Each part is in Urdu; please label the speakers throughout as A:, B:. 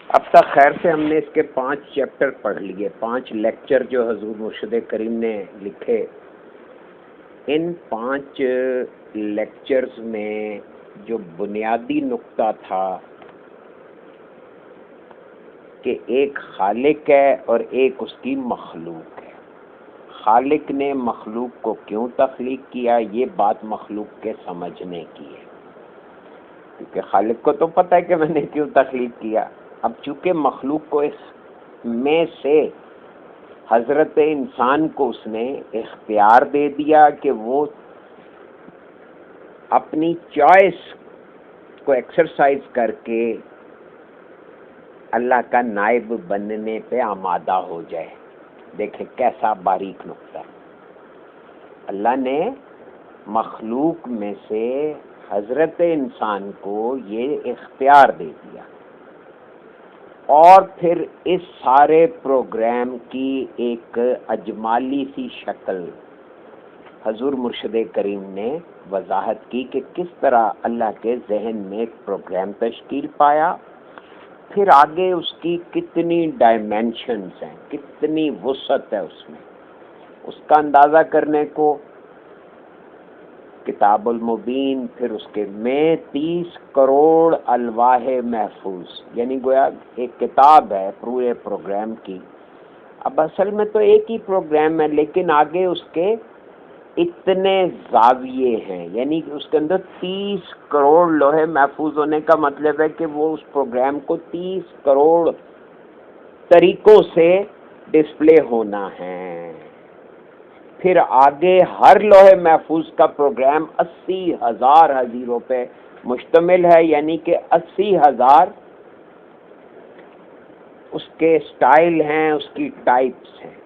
A: اب تک خیر سے ہم نے اس کے 5 چیپٹر پڑھ لیے، 5 لیکچر جو حضور مرشد کریم نے لکھے۔ ان 5 لیکچرز میں جو بنیادی نقطہ تھا کہ ایک خالق ہے اور ایک اس کی مخلوق ہے۔ خالق نے مخلوق کو کیوں تخلیق کیا، یہ بات مخلوق کے سمجھنے کی ہے، کیونکہ خالق کو تو پتہ ہے کہ میں نے کیوں تخلیق کیا۔ اب چونکہ مخلوق کو اس میں سے حضرت انسان کو اس نے اختیار دے دیا کہ وہ اپنی چوائس کو ایکسرسائز کر کے اللہ کا نائب بننے پہ آمادہ ہو جائے۔ دیکھیں کیسا باریک نقطہ۔ اللہ نے مخلوق میں سے حضرت انسان کو یہ اختیار دے دیا، اور پھر اس سارے پروگرام کی ایک اجمالی سی شکل حضور مرشد کریم نے وضاحت کی کہ کس طرح اللہ کے ذہن میں ایک پروگرام تشکیل پایا، پھر آگے اس کی کتنی ڈائمینشنز ہیں، کتنی وسعت ہے اس میں۔ اس کا اندازہ کرنے کو کتاب المبین، پھر اس کے میں 30 کروڑ الواح محفوظ، یعنی گویا ایک کتاب ہے پورے پروگرام کی۔ اب اصل میں تو ایک ہی پروگرام ہے، لیکن آگے اس کے اتنے زاویے ہیں، یعنی اس کے اندر 30 کروڑ لوح محفوظ ہونے کا مطلب ہے کہ وہ اس پروگرام کو 30 کروڑ طریقوں سے ڈسپلے ہونا ہے۔ پھر آگے ہر لوح محفوظ کا پروگرام 80,000 حزیروں پہ مشتمل ہے، یعنی کہ 80,000 اس کے سٹائل ہیں، اس کی ٹائپس ہیں۔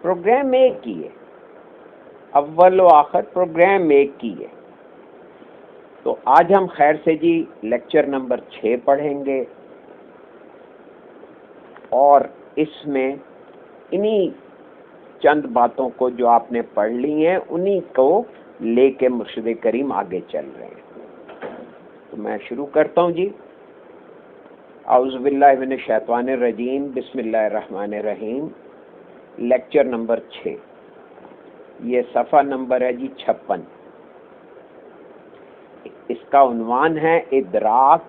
A: پروگرام ایک ہی ہے، اول و آخر پروگرام ایک ہی ہے۔ تو آج ہم خیر سے جی لیکچر نمبر 6 پڑھیں گے، اور اس میں انہی چند باتوں کو جو آپ نے پڑھ لی ہیں انہی کو لے کے مرشد کریم آگے چل رہے ہیں۔ تو میں شروع کرتا ہوں جی۔ اعوذ باللہ من الشیطان الرجیم، بسم اللہ الرحمن الرحیم۔ لیکچر نمبر 6، یہ صفحہ نمبر ہے جی 56۔ اس کا عنوان ہے ادراک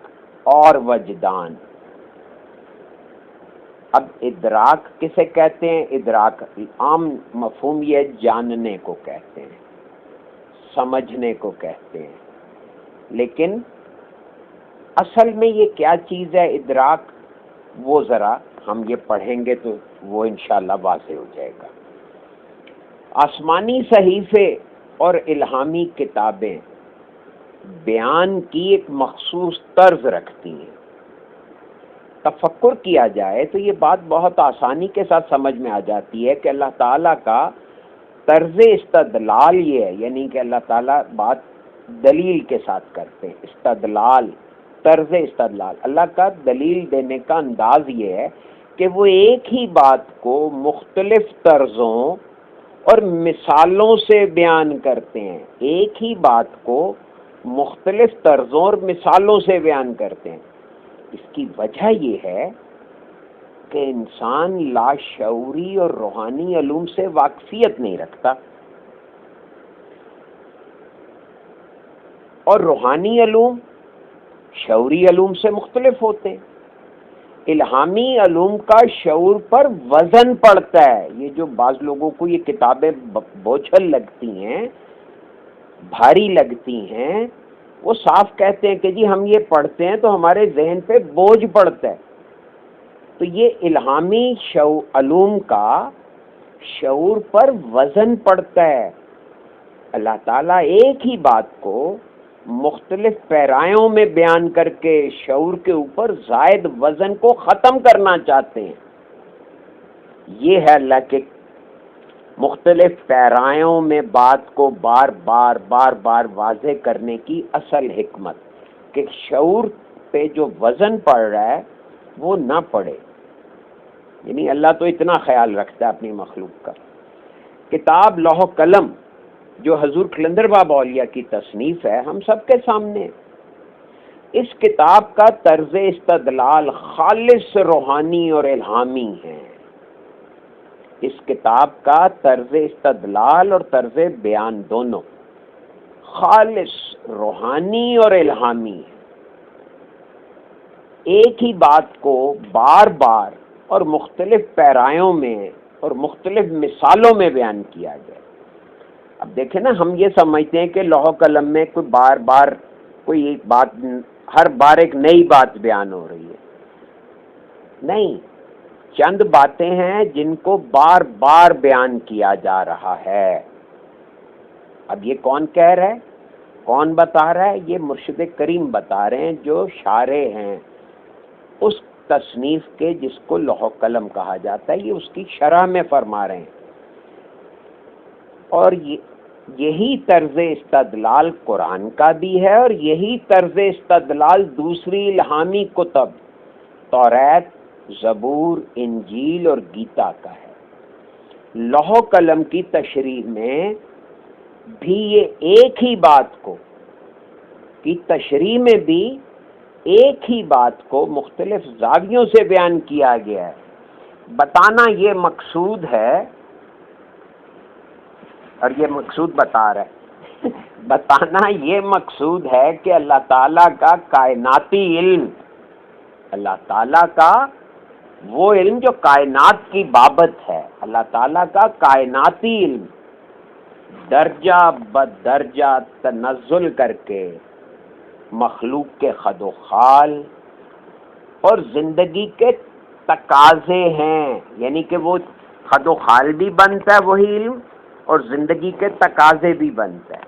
A: اور وجدان۔ اب ادراک کسے کہتے ہیں؟ ادراک عام مفہوم یہ جاننے کو کہتے ہیں، سمجھنے کو کہتے ہیں، لیکن اصل میں یہ کیا چیز ہے ادراک، وہ ذرا ہم یہ پڑھیں گے تو وہ انشاءاللہ واضح ہو جائے گا۔ آسمانی صحیفے اور الہامی کتابیں بیان کی ایک مخصوص طرز رکھتی ہیں۔ تفکر کیا جائے تو یہ بات بہت آسانی کے ساتھ سمجھ میں آ جاتی ہے کہ اللہ تعالیٰ کا طرز استدلال یہ ہے، یعنی کہ اللہ تعالیٰ بات دلیل کے ساتھ کرتے ہیں۔ استدلال، طرز استدلال، اللہ کا دلیل دینے کا انداز یہ ہے کہ وہ ایک ہی بات کو مختلف طرزوں اور مثالوں سے بیان کرتے ہیں، ایک ہی بات کو مختلف طرزوں اور مثالوں سے بیان کرتے ہیں۔ اس کی وجہ یہ ہے کہ انسان لاشعوری اور روحانی علوم سے واقفیت نہیں رکھتا، اور روحانی علوم شعوری علوم سے مختلف ہوتے ہیں۔ الہامی علوم کا شعور پر وزن پڑتا ہے۔ یہ جو بعض لوگوں کو یہ کتابیں بوجھل لگتی ہیں، بھاری لگتی ہیں، وہ صاف کہتے ہیں کہ جی ہم یہ پڑھتے ہیں تو ہمارے ذہن پہ بوجھ پڑتا ہے۔ تو یہ الہامی علوم کا شعور پر وزن پڑتا ہے۔ اللہ تعالیٰ ایک ہی بات کو مختلف پیرایوں میں بیان کر کے شعور کے اوپر زائد وزن کو ختم کرنا چاہتے ہیں۔ یہ ہے اللہ کے مختلف پیرایوں میں بات کو بار بار واضح کرنے کی اصل حکمت، کہ شعور پہ جو وزن پڑ رہا ہے وہ نہ پڑے، یعنی اللہ تو اتنا خیال رکھتا ہے اپنی مخلوق کا۔ کتاب لوح قلم جو حضور قلندر بابا اولیاء کی تصنیف ہے، ہم سب کے سامنے اس کتاب کا طرز استدلال خالص روحانی اور الہامی ہے. اس کتاب کا طرز استدلال اور طرز بیان دونوں خالص روحانی اور الہامی ہے. ایک ہی بات کو بار بار اور مختلف پیرایوں میں اور مختلف مثالوں میں بیان کیا گیا. اب دیکھیں نا، ہم یہ سمجھتے ہیں کہ لوح قلم میں کوئی بار بار کوئی ایک بات، ہر بار ایک نئی بات بیان ہو رہی ہے. نہیں، چند باتیں ہیں جن کو بار بار بیان کیا جا رہا ہے. اب یہ کون کہہ رہا ہے، کون بتا رہا ہے؟ یہ مرشد کریم بتا رہے ہیں جو شارح ہیں اس تصنیف کے جس کو لوح قلم کہا جاتا ہے. یہ اس کی شرح میں فرما رہے ہیں. اور یہی طرز استدلال قرآن کا بھی ہے، اور یہی طرز استدلال دوسری الہامی کتب توریت، زبور، انجیل اور گیتا کا ہے. لوح قلم کی تشریح میں بھی یہ ایک ہی بات کو کی تشریح میں بھی ایک ہی بات کو مختلف زاویوں سے بیان کیا گیا ہے. بتانا یہ مقصود ہے، اور یہ مقصود بتا رہا ہے بتانا یہ مقصود ہے کہ اللہ تعالیٰ کا کائناتی علم، اللہ تعالیٰ کا وہ علم جو کائنات کی بابت ہے، اللہ تعالیٰ کا کائناتی علم درجہ بدرجہ تنزل کر کے مخلوق کے خد و خال اور زندگی کے تقاضے ہیں. یعنی کہ وہ خد و خال بھی بنتا ہے وہی علم، اور زندگی کے تقاضے بھی بنتا ہے.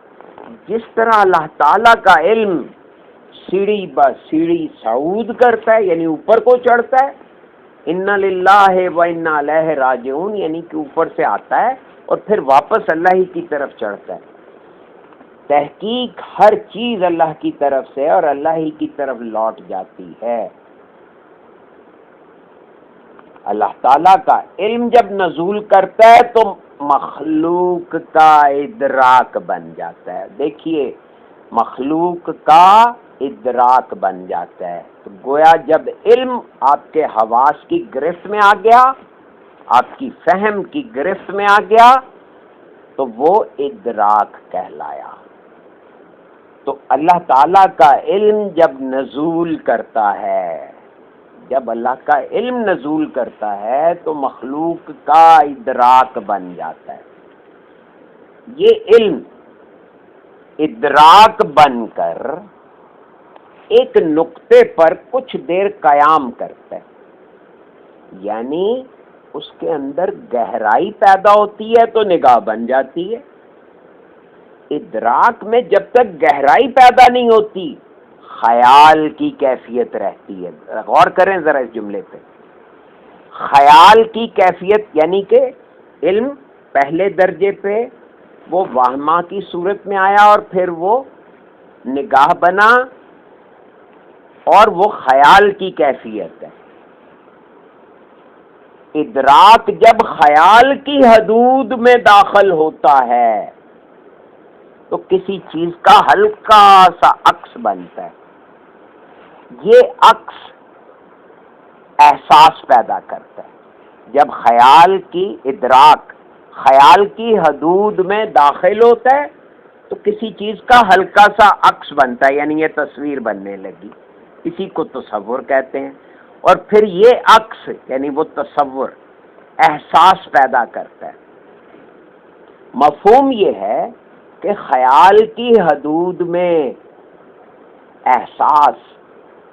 A: جس طرح اللہ تعالیٰ کا علم سیڑھی بہ سیڑھی صعود کرتا ہے، یعنی اوپر کو چڑھتا ہے، انا للہ و انا الیہ راجعون، یعنی کہ اوپر سے آتا ہے اور پھر واپس اللہ ہی کی طرف چڑھتا ہے. تحقیق ہر چیز اللہ کی طرف سے اور اللہ ہی کی طرف لوٹ جاتی ہے. اللہ تعالیٰ کا علم جب نزول کرتا ہے تو مخلوق کا ادراک بن جاتا ہے. دیکھیے، مخلوق کا ادراک بن جاتا ہے. تو گویا جب علم آپ کے حواس کی گرفت میں آ گیا، آپ کی فہم کی گرفت میں آ گیا، تو وہ ادراک کہلایا. تو اللہ تعالیٰ کا علم جب نزول کرتا ہے، جب اللہ کا علم نزول کرتا ہے تو مخلوق کا ادراک بن جاتا ہے. یہ علم ادراک بن کر ایک نقطے پر کچھ دیر قیام کرتا ہے، یعنی اس کے اندر گہرائی پیدا ہوتی ہے تو نگاہ بن جاتی ہے. ادراک میں جب تک گہرائی پیدا نہیں ہوتی، خیال کی کیفیت رہتی ہے. غور کریں ذرا اس جملے پہ، خیال کی کیفیت، یعنی کہ علم پہلے درجے پہ وہ واہمہ کی صورت میں آیا اور پھر وہ نگاہ بنا، اور وہ خیال کی کیفیت ہے. ادراک جب خیال کی حدود میں داخل ہوتا ہے تو کسی چیز کا ہلکا سا عکس بنتا ہے. یہ عکس احساس پیدا کرتا ہے. جب خیال کی ادراک خیال کی حدود میں داخل ہوتا ہے تو کسی چیز کا ہلکا سا عکس بنتا ہے، یعنی یہ تصویر بننے لگی، اسی کو تصور کہتے ہیں. اور پھر یہ عکس یعنی وہ تصور احساس پیدا کرتا ہے. مفہوم یہ ہے کہ خیال کی حدود میں احساس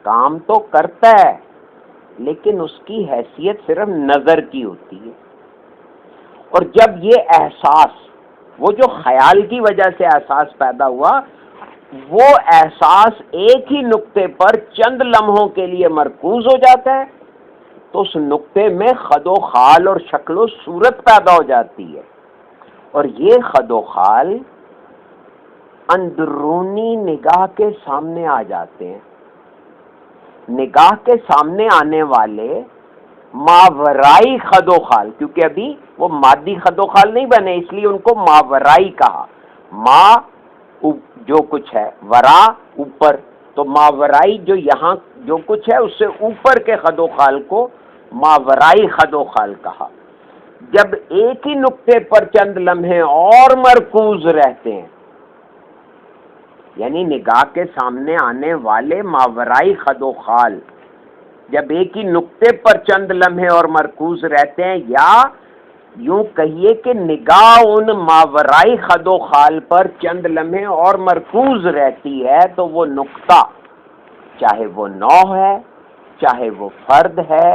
A: کام تو کرتا ہے، لیکن اس کی حیثیت صرف نظر کی ہوتی ہے. اور جب یہ احساس، وہ جو خیال کی وجہ سے احساس پیدا ہوا، وہ احساس ایک ہی نقطے پر چند لمحوں کے لیے مرکوز ہو جاتا ہے تو اس نقطے میں خد و خال اور شکل و صورت پیدا ہو جاتی ہے. اور یہ خد و خال اندرونی نگاہ کے سامنے آ جاتے ہیں. نگاہ کے سامنے آنے والے ماورائی خد و خال، کیونکہ ابھی وہ مادی خد و خال نہیں بنے، اس لیے ان کو ماورائی کہا. ما جو کچھ ہے، ورا اوپر، تو ماورائی جو یہاں جو کچھ ہے اس سے اوپر کے خد و خال کو ماورائی خد و خال کہا۔ جب ایک ہی نقطے پر چند لمحے اور مرکوز رہتے ہیں، یعنی نگاہ کے سامنے آنے والے ماورائی خد و خال جب ایک ہی نقطے پر چند لمحے اور مرکوز رہتے ہیں، یا یوں کہیے کہ نگاہ ان ماورائی خد و خال پر چند لمحے اور مرکوز رہتی ہے، تو وہ نقطہ چاہے وہ نوع ہے، چاہے وہ فرد ہے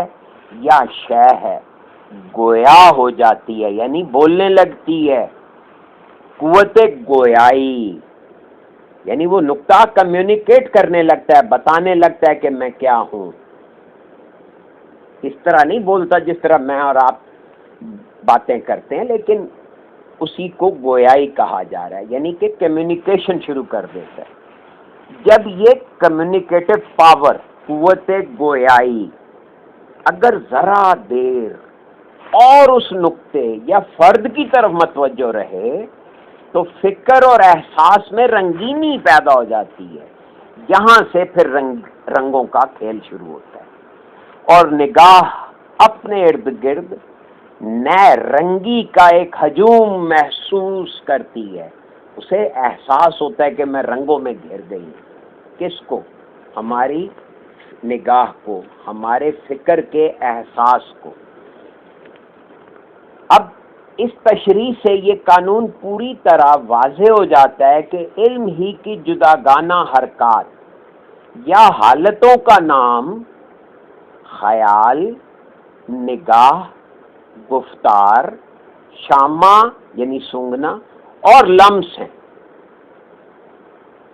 A: یا شے ہے، گویا ہو جاتی ہے، یعنی بولنے لگتی ہے، قوت گویائی، یعنی وہ نقطہ کمیونیکیٹ کرنے لگتا ہے، بتانے لگتا ہے کہ میں کیا ہوں۔ اس طرح نہیں بولتا جس طرح میں اور آپ باتیں کرتے ہیں، لیکن اسی کو گویائی کہا جا رہا ہے، یعنی کہ کمیونیکیشن شروع کر دیتا ہے۔ جب یہ کمیونیکیٹو پاور، قوت گویائی، اگر ذرا دیر اور اس نقطے یا فرد کی طرف متوجہ رہے تو فکر اور احساس میں رنگینی پیدا ہو جاتی ہے، یہاں سے پھر رنگوں کا کھیل شروع ہوتا ہے، اور نگاہ اپنے ارد گرد نئے رنگی کا ایک ہجوم محسوس کرتی ہے، اسے احساس ہوتا ہے کہ میں رنگوں میں گھر گئی ہوں۔ کس کو؟ ہماری نگاہ کو، ہمارے فکر کے احساس کو۔ اب اس تشریح سے یہ قانون پوری طرح واضح ہو جاتا ہے کہ علم ہی کی جداگانہ حرکات یا حالتوں کا نام خیال، نگاہ، گفتار، شامہ یعنی سونگنا اور لمس ہیں۔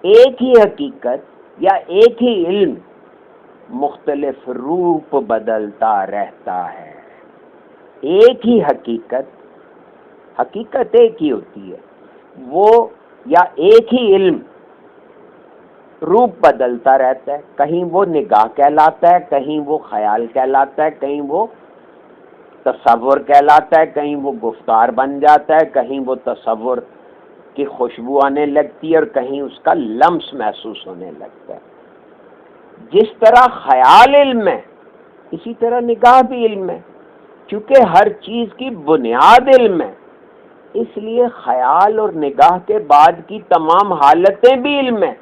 A: ایک ہی حقیقت یا ایک ہی علم مختلف روپ بدلتا رہتا ہے۔ ایک ہی حقیقت ایک ہی ہوتی ہے، وہ یا ایک ہی علم روپ بدلتا رہتا ہے، کہیں وہ نگاہ کہلاتا ہے، کہیں وہ خیال کہلاتا ہے، کہیں وہ تصور کہلاتا ہے، کہیں وہ گفتار بن جاتا ہے، کہیں وہ تصور کی خوشبو آنے لگتی ہے اور کہیں اس کا لمس محسوس ہونے لگتا ہے۔ جس طرح خیال علم ہے اسی طرح نگاہ بھی علم ہے، چونکہ ہر چیز کی بنیاد علم ہے، اس لیے خیال اور نگاہ کے بعد کی تمام حالتیں بھی علم ہیں۔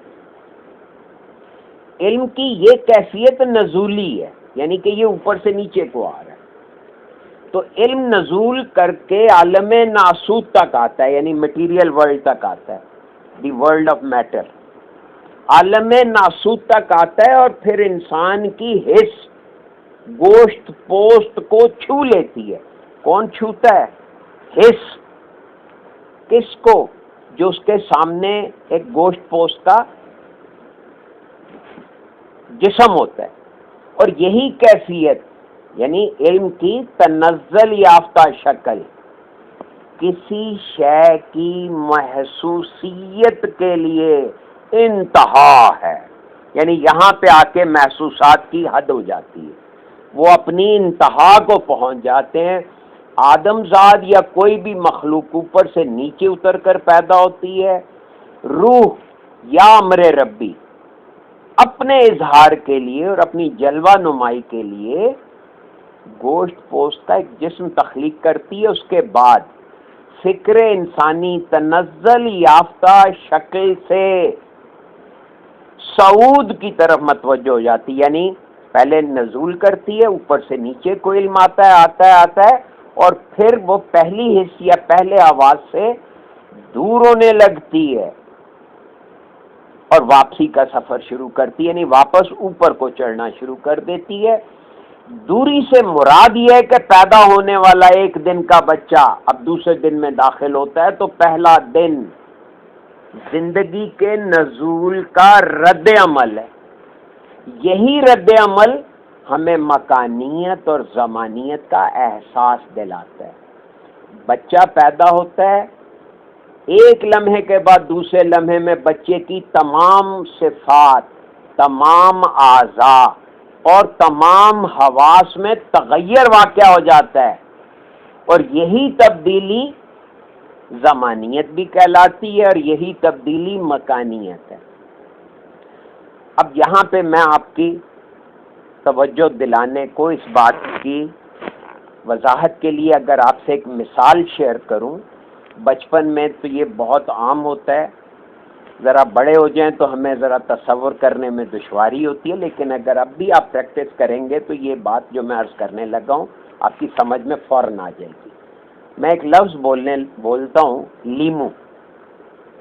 A: علم کی یہ کیفیت نزولی ہے، یعنی کہ یہ اوپر سے نیچے کو آ رہا ہے، تو علم نزول کر کے عالم ناسوت تک آتا ہے، یعنی مٹیریل ورلڈ تک آتا ہے، دی ورلڈ آف میٹر، عالم ناسوت تک آتا ہے، اور پھر انسان کی حس گوشت پوست کو چھو لیتی ہے۔ کون چھوتا ہے؟ حس۔ کس کو؟ جو اس کے سامنے ایک گوشت پوست کا جسم ہوتا ہے، اور یہی کیفیت یعنی علم کی تنزل یافتہ شکل کسی شے کی محسوسیت کے لیے انتہا ہے، یعنی یہاں پہ آ کے محسوسات کی حد ہو جاتی ہے، وہ اپنی انتہا کو پہنچ جاتے ہیں۔ آدم زاد یا کوئی بھی مخلوق اوپر سے نیچے اتر کر پیدا ہوتی ہے، روح یا امر ربی اپنے اظہار کے لیے اور اپنی جلوہ نمائی کے لیے گوشت پوست کا ایک جسم تخلیق کرتی ہے، اس کے بعد فکر انسانی تنزل یافتہ شکل سے صعود کی طرف متوجہ ہو جاتی، یعنی پہلے نزول کرتی ہے، اوپر سے نیچے کو علم آتا ہے اور پھر وہ پہلی حس یا پہلے آواز سے دور ہونے لگتی ہے اور واپسی کا سفر شروع کرتی ہے، یعنی واپس اوپر کو چڑھنا شروع کر دیتی ہے۔ دوری سے مراد یہ ہے کہ پیدا ہونے والا ایک دن کا بچہ اب دوسرے دن میں داخل ہوتا ہے، تو پہلا دن زندگی کے نزول کا رد عمل ہے۔ یہی رد عمل ہمیں مکانیت اور زمانیت کا احساس دلاتا ہے۔ بچہ پیدا ہوتا ہے، ایک لمحے کے بعد دوسرے لمحے میں بچے کی تمام صفات، تمام اعضاء اور تمام حواس میں تغیر واقع ہو جاتا ہے، اور یہی تبدیلی زمانیت بھی کہلاتی ہے اور یہی تبدیلی مکانیت ہے۔ اب یہاں پہ میں آپ کی توجہ دلانے کو اس بات کی وضاحت کے لیے اگر آپ سے ایک مثال شیئر کروں، بچپن میں تو یہ بہت عام ہوتا ہے، ذرا بڑے ہو جائیں تو ہمیں ذرا تصور کرنے میں دشواری ہوتی ہے، لیکن اگر اب بھی آپ پریکٹس کریں گے تو یہ بات جو میں عرض کرنے لگا ہوں آپ کی سمجھ میں فوراً آ جائے گی۔ میں ایک لفظ بولتا ہوں، لیمو۔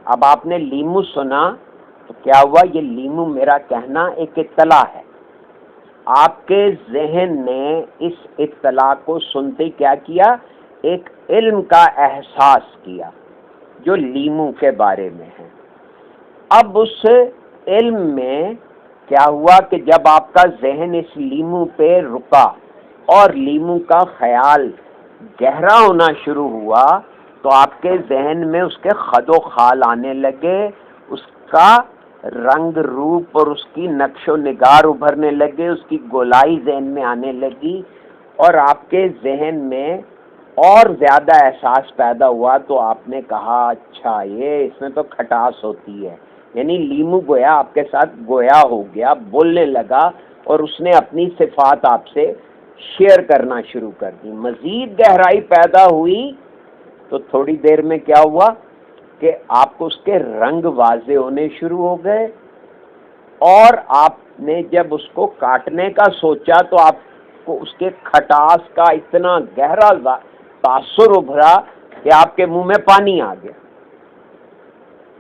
A: اب آپ نے لیمو سنا تو کیا ہوا؟ یہ لیمو میرا کہنا ایک اطلاع ہے، آپ کے ذہن نے اس اطلاع کو سنتے کیا کیا؟ ایک علم کا احساس کیا جو لیمو کے بارے میں ہے۔ اب اس علم میں کیا ہوا کہ جب آپ کا ذہن اس لیمو پہ رکا اور لیمو کا خیال گہرا ہونا شروع ہوا تو آپ کے ذہن میں اس کے خد و خال آنے لگے، اس کا رنگ روپ اور اس کی نقش و نگار ابھرنے لگے، اس کی گولائی ذہن میں آنے لگی، اور آپ کے ذہن میں اور زیادہ احساس پیدا ہوا تو آپ نے کہا اچھا یہ اس میں تو کھٹاس ہوتی ہے، یعنی لیمو گویا آپ کے ساتھ گویا ہو گیا، بولنے لگا اور اس نے اپنی صفات آپ سے شیئر کرنا شروع کر دی۔ مزید گہرائی پیدا ہوئی تو تھوڑی دیر میں کیا ہوا کہ آپ کو اس کے رنگ واضح ہونے شروع ہو گئے، اور آپ نے جب اس کو کاٹنے کا سوچا تو آپ کو اس کے کھٹاس کا اتنا گہرا تاثر ابھرا کہ آپ کے منہ میں پانی آ گیا۔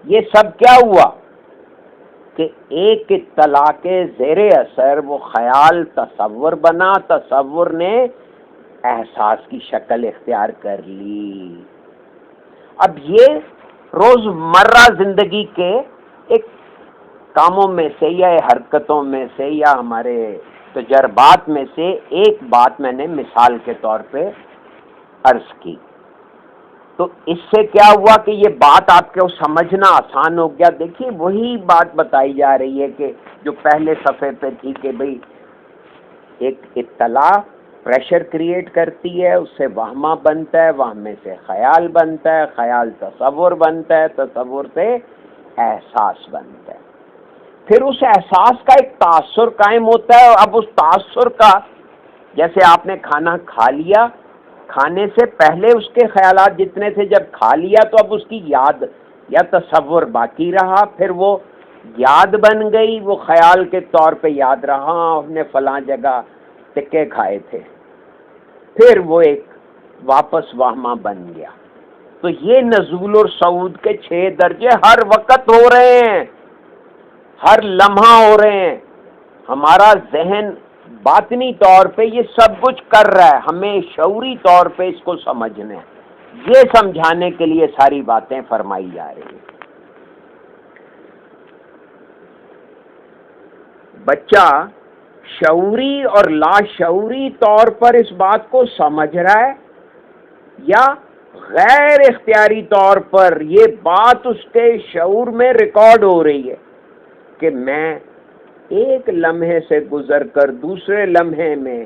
A: یہ سب کیا ہوا کہ ایک اطلاع کے زیر اثر وہ خیال تصور بنا، تصور نے احساس کی شکل اختیار کر لی۔ اب یہ روزمرہ زندگی کے ایک کاموں میں سے یا حرکتوں میں سے یا ہمارے تجربات میں سے ایک بات میں نے مثال کے طور پہ عرض کی، تو اس سے کیا ہوا کہ یہ بات آپ کو سمجھنا آسان ہو گیا۔ دیکھیے وہی بات بتائی جا رہی ہے کہ جو پہلے صفحے پہ تھی کہ بھئی ایک اطلاع پریشر کریٹ کرتی ہے، اس سے وہمہ بنتا ہے، وہمے سے خیال بنتا ہے، خیال تصور بنتا ہے، تصور سے احساس بنتا ہے، پھر اس احساس کا ایک تاثر قائم ہوتا ہے، اور اب اس تاثر کا جیسے آپ نے کھانا کھا لیا، کھانے سے پہلے اس کے خیالات جتنے تھے جب کھا لیا تو اب اس کی یاد یا تصور باقی رہا، پھر وہ یاد بن گئی، وہ خیال کے طور پہ یاد رہا ہم نے فلاں جگہ ٹکے کھائے تھے، پھر وہ ایک واپس وہمہ بن گیا۔ تو یہ نزول اور صعود کے 6 درجے ہر وقت ہو رہے ہیں، ہر لمحہ ہو رہے ہیں۔ ہمارا ذہن باطنی طور پہ یہ سب کچھ کر رہا ہے، ہمیں شعوری طور پہ اس کو سمجھنا ہے، یہ سمجھانے کے لیے ساری باتیں فرمائی جا رہی ہیں۔ بچہ شعوری اور لاشعوری طور پر اس بات کو سمجھ رہا ہے یا غیر اختیاری طور پر یہ بات اس کے شعور میں ریکارڈ ہو رہی ہے کہ میں ایک لمحے سے گزر کر دوسرے لمحے میں،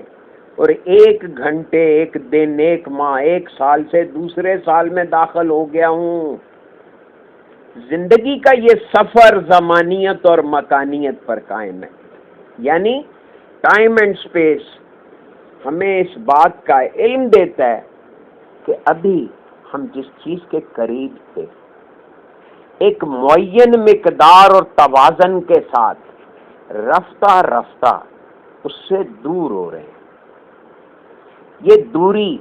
A: اور ایک گھنٹے، ایک دن، ایک ماہ، ایک سال سے دوسرے سال میں داخل ہو گیا ہوں۔ زندگی کا یہ سفر زمانیت اور مکانیت پر قائم ہے، یعنی ٹائم اینڈ اسپیس ہمیں اس بات کا علم دیتا ہے کہ ابھی ہم جس چیز کے قریب تھے ایک معین مقدار اور توازن کے ساتھ رفتہ رفتہ اس سے دور ہو رہے ہیں۔ یہ دوری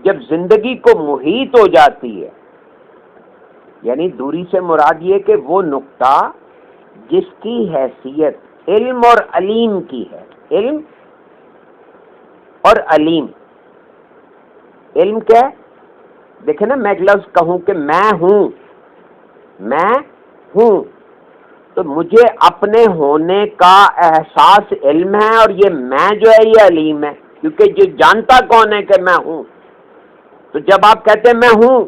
A: جب زندگی کو محیط ہو جاتی ہے، یعنی دوری سے مراد یہ کہ وہ نقطہ جس کی حیثیت علم اور علیم کی ہے، علم اور علیم۔ علم کیا ہے؟ دیکھیں نا، میں ایک لفظ کہوں کہ میں ہوں، میں ہوں، تو مجھے اپنے ہونے کا احساس علم ہے، اور یہ میں جو ہے یہ علیم ہے، کیونکہ جو جانتا کون ہے کہ میں ہوں۔ تو جب آپ کہتے ہیں میں ہوں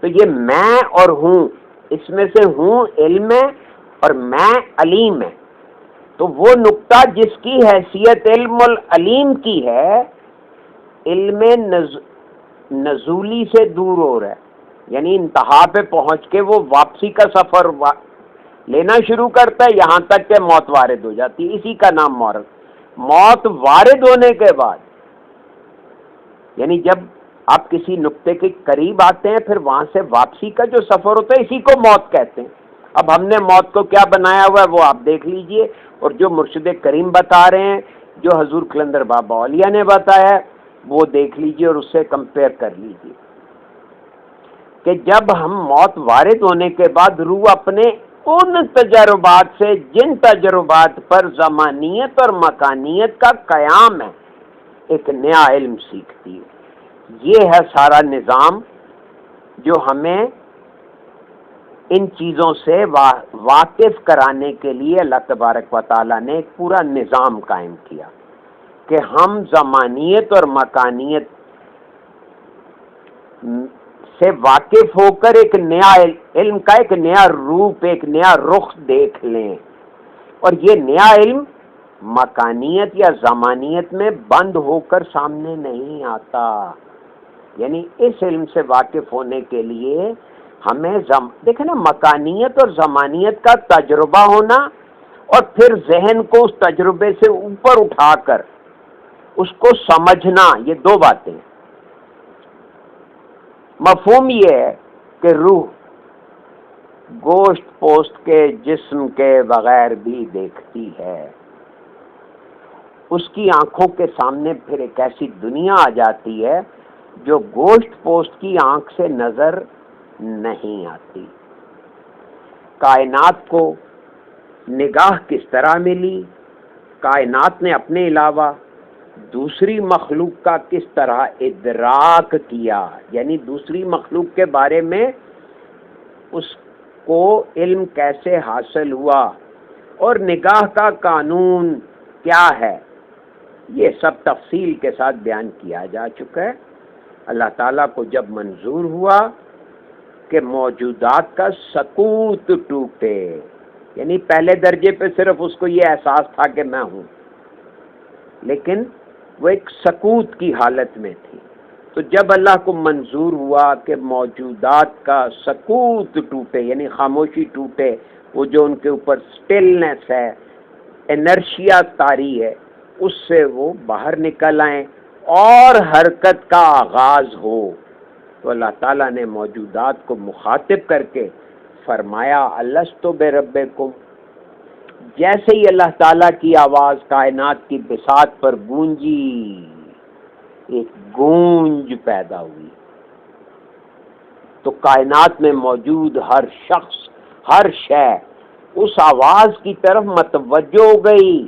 A: تو یہ میں اور ہوں، اس میں سے ہوں علم ہے اور میں علیم ہے، تو وہ نقطہ جس کی حیثیت علم العلیم کی ہے، علم نزولی سے دور ہو رہا ہے، یعنی انتہا پہ پہنچ کے وہ واپسی کا سفر لینا شروع کرتا ہے یہاں تک کہ موت وارد ہو جاتی ہے. اسی کا نام موت وارد ہونے کے بعد، یعنی جب آپ کسی نقطے کے قریب آتے ہیں پھر وہاں سے واپسی کا جو سفر ہوتا ہے اسی کو موت کہتے ہیں. اب ہم نے موت کو کیا بنایا ہوا ہے وہ آپ دیکھ لیجئے، اور جو مرشد کریم بتا رہے ہیں، جو حضور قلندر بابا اولیاء نے بتایا ہے وہ دیکھ لیجئے اور اس سے کمپیئر کر لیجئے کہ جب ہم موت وارد ہونے کے بعد روح اپنے ان تجربات سے، جن تجربات پر زمانیت اور مکانیت کا قیام ہے، ایک نیا علم سیکھتی ہے. یہ ہے سارا نظام جو ہمیں ان چیزوں سے واقف کرانے کے لیے اللہ تبارک و تعالیٰ نے ایک پورا نظام قائم کیا کہ ہم زمانیت اور مکانیت سے واقف ہو کر ایک نیا علم کا ایک نیا روپ، ایک نیا رخ دیکھ لیں. اور یہ نیا علم مکانیت یا زمانیت میں بند ہو کر سامنے نہیں آتا. یعنی اس علم سے واقف ہونے کے لیے ہمیں دیکھیں نا، مکانیت اور زمانیت کا تجربہ ہونا اور پھر ذہن کو اس تجربے سے اوپر اٹھا کر اس کو سمجھنا، یہ دو باتیں. مفہوم یہ ہے کہ روح گوشت پوست کے جسم کے بغیر بھی دیکھتی ہے. اس کی آنکھوں کے سامنے پھر ایک ایسی دنیا آ جاتی ہے جو گوشت پوست کی آنکھ سے نظر نہیں آتی. کائنات کو نگاہ کس طرح ملی، کائنات نے اپنے علاوہ دوسری مخلوق کا کس طرح ادراک کیا، یعنی دوسری مخلوق کے بارے میں اس کو علم کیسے حاصل ہوا اور نگاہ کا قانون کیا ہے، یہ سب تفصیل کے ساتھ بیان کیا جا چکا ہے. اللہ تعالیٰ کو جب منظور ہوا کہ موجودات کا سکوت ٹوٹے، یعنی پہلے درجے پہ صرف اس کو یہ احساس تھا کہ میں ہوں، لیکن وہ ایک سکوت کی حالت میں تھی. تو جب اللہ کو منظور ہوا کہ موجودات کا سکوت ٹوٹے، یعنی خاموشی ٹوٹے، وہ جو ان کے اوپر سٹلنس ہے، انرشیا طاری ہے، اس سے وہ باہر نکل آئیں اور حرکت کا آغاز ہو، تو اللہ تعالیٰ نے موجودات کو مخاطب کر کے فرمایا الستو بربکم. جیسے ہی اللہ تعالیٰ کی آواز کائنات کی بساط پر گونجی، ایک گونج پیدا ہوئی، تو کائنات میں موجود ہر شخص، ہر شے اس آواز کی طرف متوجہ ہو گئی،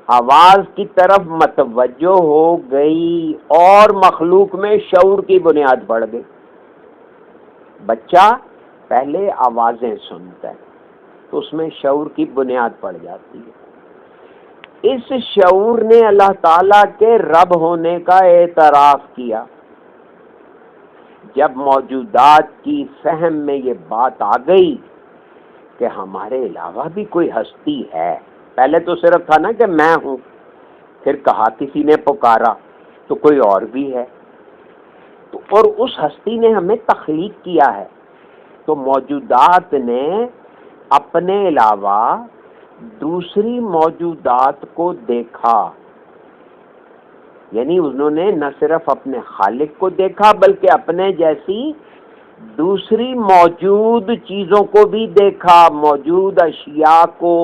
A: آواز کی طرف متوجہ ہو گئی، اور مخلوق میں شعور کی بنیاد پڑ گئی. بچہ پہلے آوازیں سنتا ہے تو اس میں شعور کی بنیاد پڑ جاتی ہے. اس شعور نے اللہ تعالیٰ کے رب ہونے کا اعتراف کیا. جب موجودات کی فہم میں یہ بات آ گئی کہ ہمارے علاوہ بھی کوئی ہستی ہے، پہلے تو صرف تھا نا کہ میں ہوں، پھر کہا کسی نے پکارا تو کوئی اور بھی ہے، تو اور اس ہستی نے ہمیں تخلیق کیا ہے، تو موجودات نے اپنے علاوہ دوسری موجودات کو دیکھا. یعنی انہوں نے نہ صرف اپنے خالق کو دیکھا بلکہ اپنے جیسی دوسری موجود چیزوں کو بھی دیکھا، موجود اشیاء کو،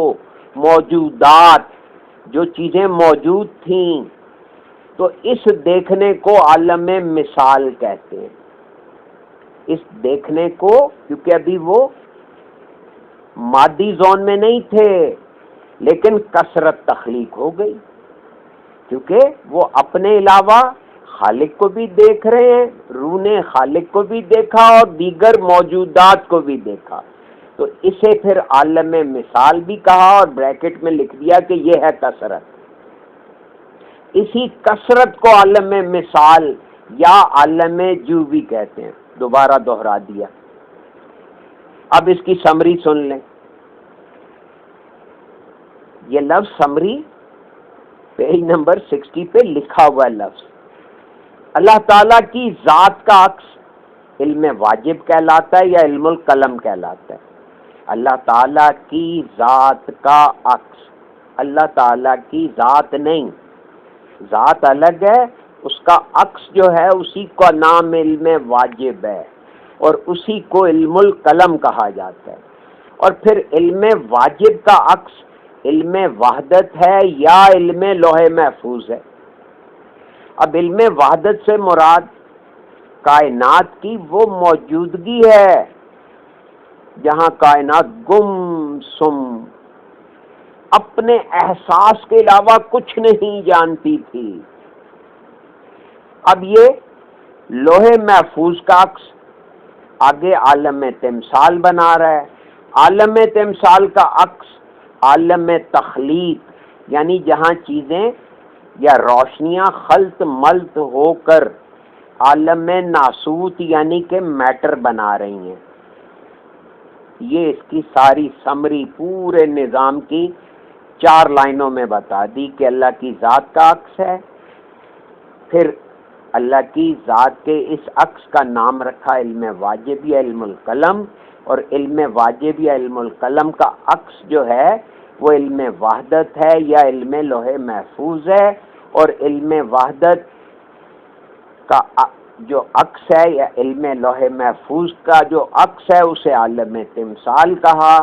A: موجودات جو چیزیں موجود تھیں. تو اس دیکھنے کو عالم مثال کہتے ہیں. اس دیکھنے کو، کیونکہ ابھی وہ مادی زون میں نہیں تھے، لیکن کثرت تخلیق ہو گئی، کیونکہ وہ اپنے علاوہ خالق کو بھی دیکھ رہے ہیں، روح نے خالق کو بھی دیکھا اور دیگر موجودات کو بھی دیکھا، تو اسے پھر عالم مثال بھی کہا اور بریکٹ میں لکھ دیا کہ یہ ہے کثرت. اسی کثرت کو عالم مثال یا عالم جو بھی کہتے ہیں. دوبارہ دوہرا دیا. اب اس کی سمری سن لیں. یہ لفظ سمری پیج نمبر 60 پہ لکھا ہوا لفظ اللہ تعالیٰ کی ذات کا عکس علم واجب کہلاتا ہے یا علم القلم کہلاتا ہے؟ اللہ تعالیٰ کی ذات کا عکس، اللہ تعالیٰ کی ذات نہیں، ذات الگ ہے، اس کا عکس جو ہے اسی کا نام علم واجب ہے، اور اسی کو علم القلم کہا جاتا ہے۔ اور پھر علم واجب کا عکس علم وحدت ہے یا علم لوح محفوظ ہے؟ اب علم وحدت سے مراد کائنات کی وہ موجودگی ہے جہاں کائنات گم سم اپنے احساس کے علاوہ کچھ نہیں جانتی تھی۔ اب یہ لوح محفوظ کا عکس آگے عالم تمثال بنا رہا ہے، عالم تمثال کا عکس عالم تخلیق، یعنی جہاں چیزیں یا روشنیاں خلط ملط ہو کر عالم ناسوت یعنی کہ میٹر بنا رہی ہیں۔ یہ اس کی ساری سمری پورے نظام کی 4 لائنوں میں بتا دی کہ اللہ کی ذات کا عکس ہے، پھر اللہ کی ذات کے اس عکس کا نام رکھا علم واجب یا علم القلم، اور علم واجب یا علم القلم کا عکس جو ہے وہ علم وحدت ہے یا علم لوح محفوظ ہے، اور علم وحدت کا جو عکس ہے یا علم لوح محفوظ کا جو عکس ہے اسے عالم تمثال کہا۔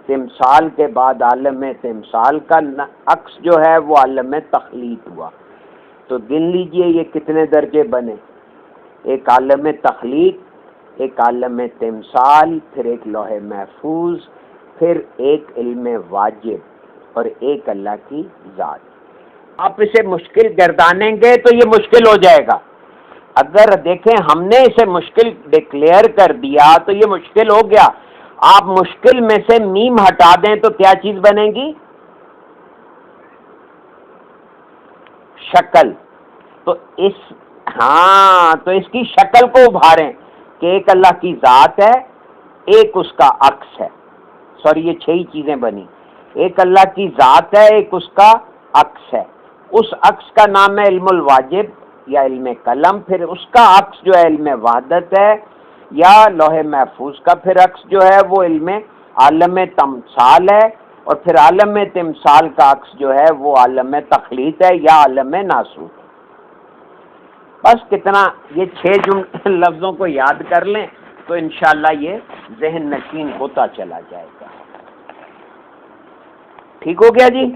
A: تمثال کے بعد عالم تمثال کا عکس جو ہے وہ عالم تخلیق ہوا۔ تو گن لیجئے یہ کتنے درجے بنے، ایک عالم تخلیق، ایک عالم تمثال، پھر ایک لوح محفوظ، پھر ایک علم واجب، اور ایک اللہ کی ذات۔ آپ اسے مشکل گردانیں گے تو یہ مشکل ہو جائے گا۔ اگر دیکھیں ہم نے اسے مشکل ڈکلیئر کر دیا تو یہ مشکل ہو گیا۔ آپ مشکل میں سے میم ہٹا دیں تو کیا چیز بنے گی؟ شکل۔ تو اس کی شکل کو ابھاریں کہ ایک اللہ کی ذات ہے، ایک اس کا عکس ہے، سوری یہ 6 ہی چیزیں بنی، ایک اللہ کی ذات ہے، ایک اس کا عکس ہے، اس عکس کا نام ہے علم الواجب یا علم قلم، پھر اس کا عکس جو ہے علم وحدت ہے یا لوح محفوظ کا پھر عکس جو ہے وہ علم عالم تمثال ہے، اور پھر عالم تمثال کا عکس جو ہے وہ عالم تخلیق ہے یا عالم ناسوت۔ بس کتنا یہ 6 لفظوں کو یاد کر لیں تو انشاءاللہ یہ ذہن نشین ہوتا چلا جائے گا۔ ٹھیک ہو گیا جی؟